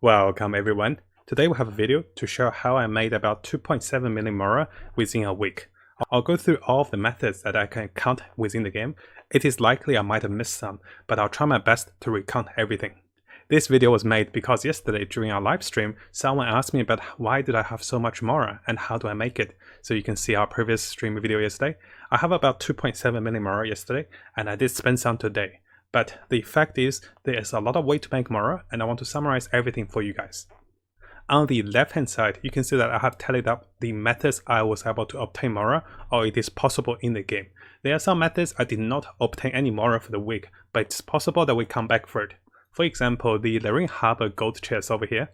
Welcome everyone. Today we have a video to show how I made about 2.7 million Mora within a week. I'll go through all of the methods that I can count within the game. It is likely I might have missed some, but I'll try my best to recount everything. This video was made because yesterday during our live stream, someone asked me about why did I have so much Mora and how do I make it. So you can see our previous stream video yesterday. I have about 2.7 million Mora yesterday and I did spend some today. But the fact is, there is a lot of way to make Mora and I want to summarize everything for you guys. On the left hand side, you can see that I have tallied up the methods I was able to obtain Mora, or it is possible in the game. There are some methods I did not obtain any Mora for the week, but it's possible that we come back for it. For example, the Lorraine Harbor gold chest over here.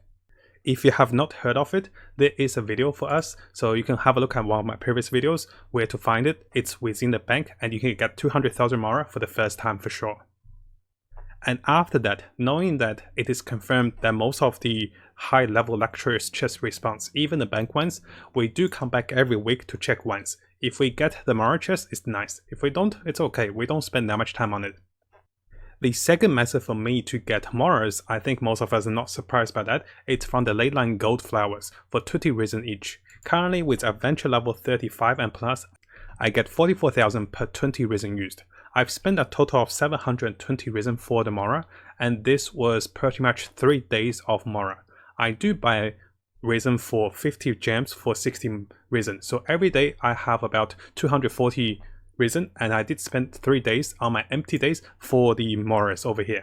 If you have not heard of it, there is a video for us, so you can have a look at one of my previous videos where to find it. It's within the bank and you can get 200,000 Mora for the first time for sure. And after that, knowing that it is confirmed that most of the high-level lecturers chest response, even the bank ones, we do come back every week to check once. If we get the Mora chest, it's nice. If we don't, it's okay. We don't spend that much time on it. The second method for me to get Moras, I think most of us are not surprised by that, it's from the late line gold flowers for 20 resin each. Currently with adventure level 35 and plus, I get 44,000 per 20 resin used. I've spent a total of 720 resin for the Mora, and this was pretty much 3 days of Mora. I do buy resin for 50 gems for 60 resin, so every day I have about 240 resin, and I did spend 3 days on my empty days for the Moras over here.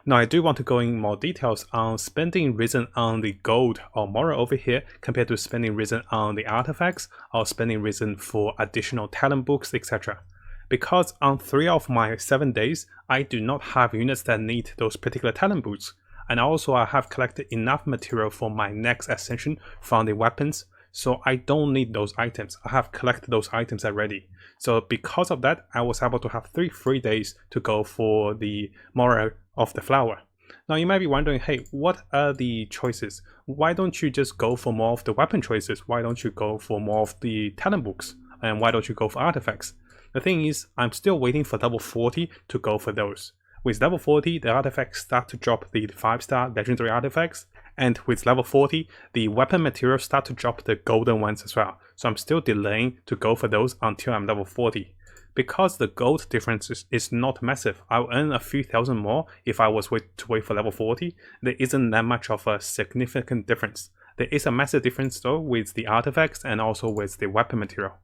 Now I do want to go in more details on spending resin on the gold or Mora over here compared to spending resin on the artifacts or spending resin for additional talent books, etc. Because on 3 of my 7 days, I do not have units that need those particular talent boots. And also I have collected enough material for my next ascension from the weapons, so I don't need those items. I have collected those items already. So because of that, I was able to have 3 free days to go for the Mora of the flower. Now you might be wondering, hey, what are the choices? Why don't you just go for more of the weapon choices? Why don't you go for more of the talent books? And why don't you go for artifacts? The thing is, I'm still waiting for level 40 to go for those. With level 40, the artifacts start to drop the 5-star legendary artifacts, and with level 40, the weapon materials start to drop the golden ones as well. So I'm still delaying to go for those until I'm level 40. Because the gold difference is not massive, I'll earn a few thousand more if I was to wait for level 40. There isn't that much of a significant difference. There is a massive difference though with the artifacts and also with the weapon material.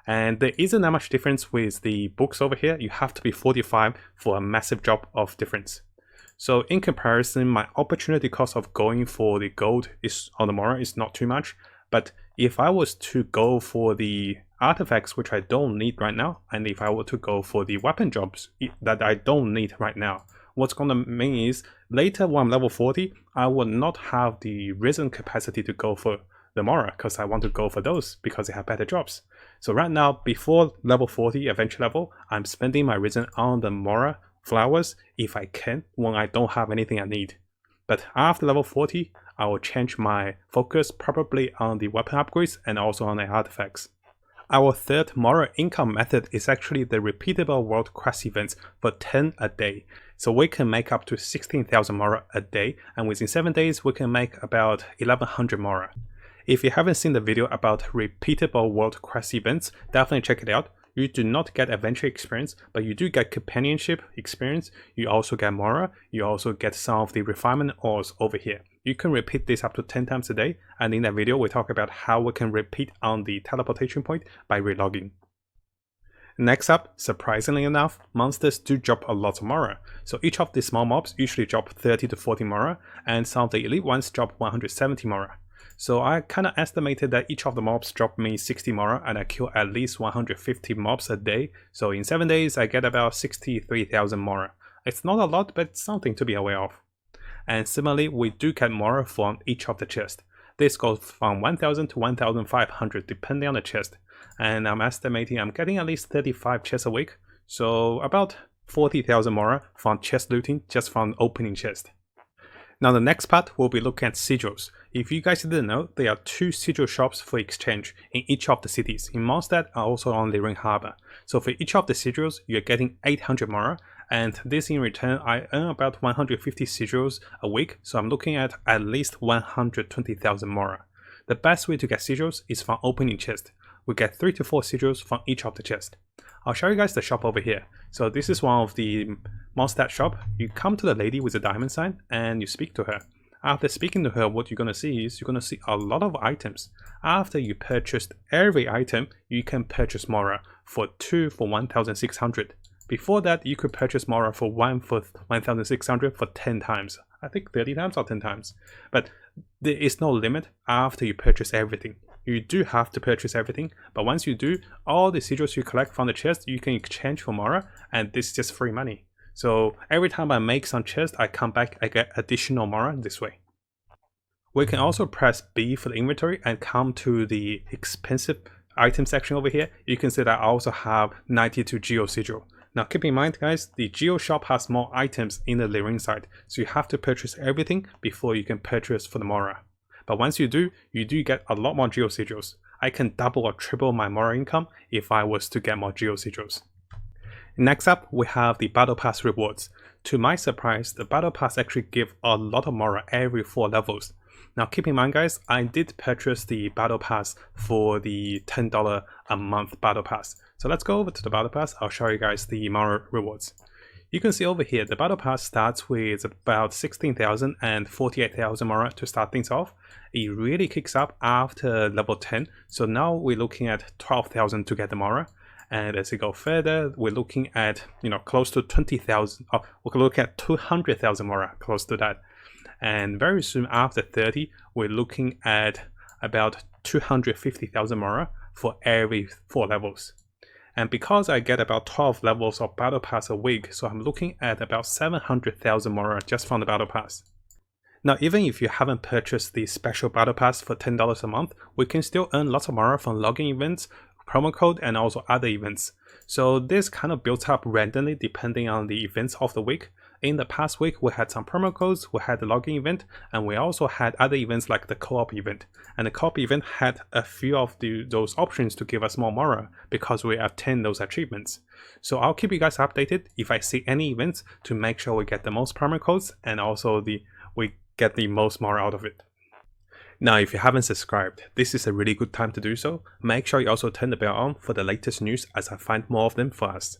And there isn't that much difference with the books over here. You have to be 45 for a massive drop of difference. So in comparison, my opportunity cost of going for the gold on the Mora is not too much. But if I was to go for the artifacts, which I don't need right now, and if I were to go for the weapon jobs that I don't need right now, what's going to mean is later when I'm level 40, I will not have the resin capacity to go for the Mora because I want to go for those because they have better drops. So right now, before level 40 adventure level, I'm spending my resin on the Mora flowers if I can when I don't have anything I need. But after level 40, I will change my focus probably on the weapon upgrades and also on the artifacts. Our third Mora income method is actually the repeatable world quest events for 10 a day. So we can make up to 16,000 Mora a day, and within 7 days we can make about 1100 Mora. If you haven't seen the video about repeatable world quest events, definitely check it out. You do not get adventure experience, but you do get companionship experience. You also get Mora. You also get some of the refinement ores over here. You can repeat this up to 10 times a day, and in that video we talk about how we can repeat on the teleportation point by relogging. Next up, surprisingly enough, monsters do drop a lot of Mora. So each of the small mobs usually drop 30 to 40 Mora, and some of the elite ones drop 170 Mora. So I kind of estimated that each of the mobs drop me 60 Mora and I kill at least 150 mobs a day. So in 7 days I get about 63,000 Mora. It's not a lot, but it's something to be aware of. And similarly, we do get Mora from each of the chests. This goes from 1000 to 1500 depending on the chest. And I'm estimating I'm getting at least 35 chests a week. So about 40,000 Mora from chest looting just from opening chest. Now the next part we'll be looking at sigils. If you guys didn't know, there are 2 sigil shops for exchange in each of the cities, in Mondstadt and also on the Ring Harbor. So for each of the sigils, you're getting 800 Mora, and this in return, I earn about 150 sigils a week, so I'm looking at least 120,000 Mora. The best way to get sigils is from opening chests. We get 3 to 4 sigils from each of the chests. I'll show you guys the shop over here. So this is one of the Mondstadt shop. You come to the lady with the diamond sign and you speak to her. After speaking to her, what you're going to see is you're going to see a lot of items. After you purchased every item, you can purchase Mora for 2 for 1,600. Before that, you could purchase Mora for 1 for 1,600 for 10 times. I think 30 times or 10 times. But there is no limit after you purchase everything. You do have to purchase everything, but once you do, all the sigils you collect from the chest, you can exchange for Mora, and this is just free money. So every time I make some chest, I come back, I get additional Mora this way. We can also press B for the inventory and come to the expensive item section over here. You can see that I also have 92 Geo sigil. Now keep in mind guys, the Geo shop has more items in the Lirin side, so you have to purchase everything before you can purchase for the Mora. But once you do get a lot more Geo sigils. I can double or triple my Mora income if I was to get more Geo sigils. Next up, we have the Battle Pass rewards. To my surprise, the Battle Pass actually give a lot of Mora every 4 levels. Now keep in mind guys, I did purchase the Battle Pass for the $10 a month Battle Pass. So let's go over to the Battle Pass, I'll show you guys the Mora rewards. You can see over here, the Battle Pass starts with about 16,000 and 48,000 Mora to start things off. It really kicks up after level 10, so now we're looking at 12,000 to get the Mora. And as we go further, we're looking at, close to 20,000, we can look at 200,000 Mora, close to that. And very soon after 30, we're looking at about 250,000 Mora for every 4 levels. And because I get about 12 levels of Battle Pass a week, so I'm looking at about 700,000 Mora just from the Battle Pass. Now even if you haven't purchased the special Battle Pass for $10 a month, we can still earn lots of Mora from login events, promo code, and also other events. So this kind of built up randomly depending on the events of the week. In the past week, we had some promo codes, we had the login event, and we also had other events like the co-op event. And the co-op event had a few of those options to give us more Mora because we obtained those achievements. So I'll keep you guys updated if I see any events to make sure we get the most promo codes and also we get the most Mora out of it. Now, if you haven't subscribed, this is a really good time to do so. Make sure you also turn the bell on for the latest news as I find more of them for us.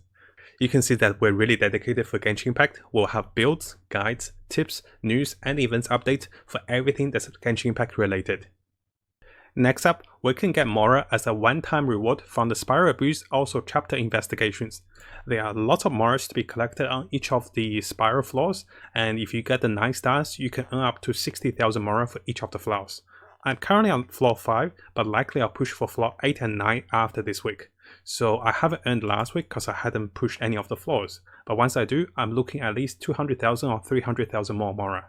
You can see that we're really dedicated for Genshin Impact. We'll have builds, guides, tips, news, and events updates for everything that's Genshin Impact related. Next up, we can get Mora as a one-time reward from the Spiral Abuse, also chapter investigations. There are lots of Moras to be collected on each of the spiral floors, and if you get the 9 stars, you can earn up to 60,000 Mora for each of the floors. I'm currently on floor 5, but likely I'll push for floor 8 and 9 after this week. So I haven't earned last week because I hadn't pushed any of the floors, but once I do, I'm looking at least 200,000 or 300,000 more Mora.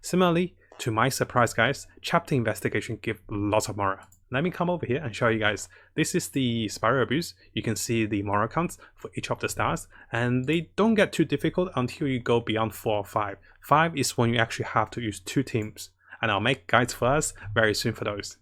Similarly, to my surprise guys, chapter investigation give lots of Mora. Let me come over here and show you guys. This is the Spiral Abuse. You can see the Mora counts for each of the stars, and they don't get too difficult until you go beyond 4 or 5. 5 is when you actually have to use 2 teams, and I'll make guides for us very soon for those.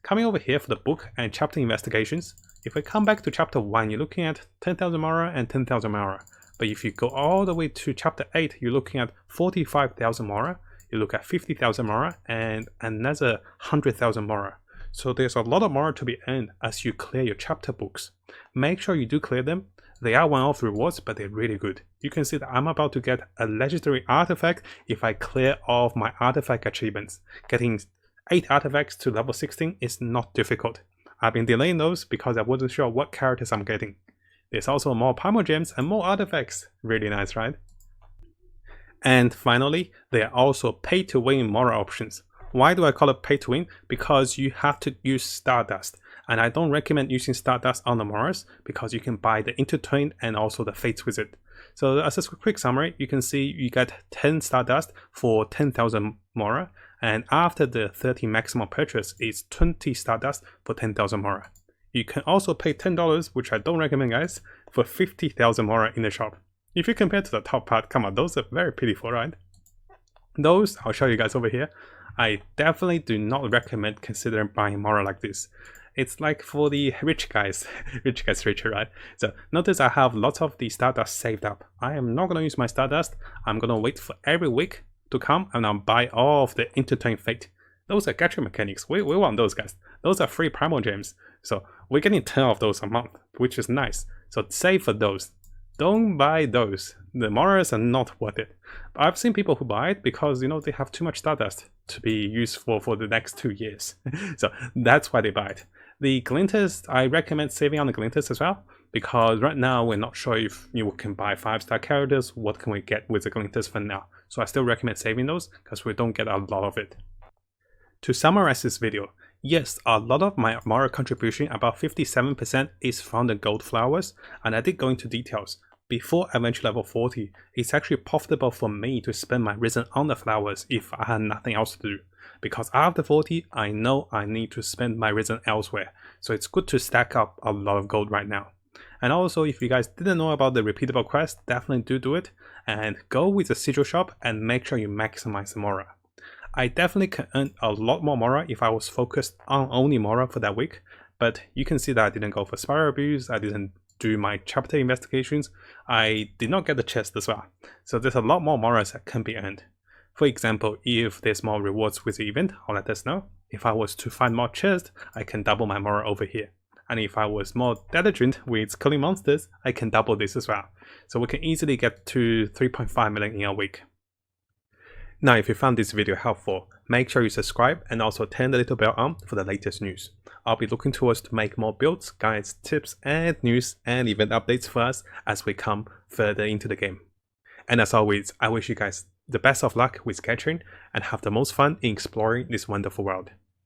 Coming over here for the book and chapter investigations, if we come back to chapter 1, you're looking at 10,000 Mora and 10,000 Mora. But if you go all the way to chapter 8, you're looking at 45,000 Mora. You look at 50,000 Mora and another 100,000 Mora. So there's a lot of Mora to be earned as you clear your chapter books. Make sure you do clear them. They are one-off rewards, but they're really good. You can see that I'm about to get a legendary artifact if I clear all of my artifact achievements. Getting 8 artifacts to level 16 is not difficult. I've been delaying those because I wasn't sure what characters I'm getting. There's also more Primal Gems and more artifacts. Really nice, right? And finally, there are also pay-to-win Mora options. Why do I call it pay-to-win? Because you have to use Stardust. And I don't recommend using Stardust on the Moras because you can buy the Intertwined and also the Fates Wizard. So as a quick summary, you can see you get 10 Stardust for 10,000 Mora. And after the 30 maximum purchase, it's 20 Stardust for 10,000 Mora. You can also pay $10, which I don't recommend guys, for 50,000 Mora in the shop. If you compare to the top part, come on, those are very pitiful, right? Those I'll show you guys over here. I definitely do not recommend considering buying Mora like this. It's like for the rich guys, rich guys richer, right? So notice I have lots of the Stardust saved up. I am not going to use my Stardust. I'm going to wait for every week to come and I'll buy all of the Intertwined Fate. Those are gacha mechanics. We want those guys. Those are free primal gems. So we're getting 10 of those a month, which is nice. So save for those. Don't buy those. The Moras are not worth it. But I've seen people who buy it because, you know, they have too much Stardust to be useful for the next 2 years. So that's why they buy it. The Glinters, I recommend saving on the Glinters as well, because right now we're not sure if you can buy 5-star characters. What can we get with the Glinters for now? So I still recommend saving those because we don't get a lot of it. To summarize this video, yes, a lot of my Mora contribution, about 57%, is from the gold flowers, and I did go into details. Before I reach level 40, it's actually profitable for me to spend my resin on the flowers if I had nothing else to do. Because after 40, I know I need to spend my resin elsewhere, so it's good to stack up a lot of gold right now. And also, if you guys didn't know about the repeatable quest, definitely do it, and go with the sigil shop and make sure you maximize the Mora. I definitely can earn a lot more Mora if I was focused on only Mora for that week, but you can see that I didn't go for spiral abuse, I didn't do my chapter investigations, I did not get the chest as well. So there's a lot more Moras that can be earned. For example, if there's more rewards with the event, I'll let us know. If I was to find more chests, I can double my Mora over here. And if I was more diligent with killing monsters, I can double this as well. So we can easily get to 3.5 million in a week. Now, if you found this video helpful, make sure you subscribe and also turn the little bell on for the latest news. I'll be looking towards to make more builds, guides, tips, and news and event updates for us as we come further into the game. And as always, I wish you guys the best of luck with Genshin and have the most fun in exploring this wonderful world.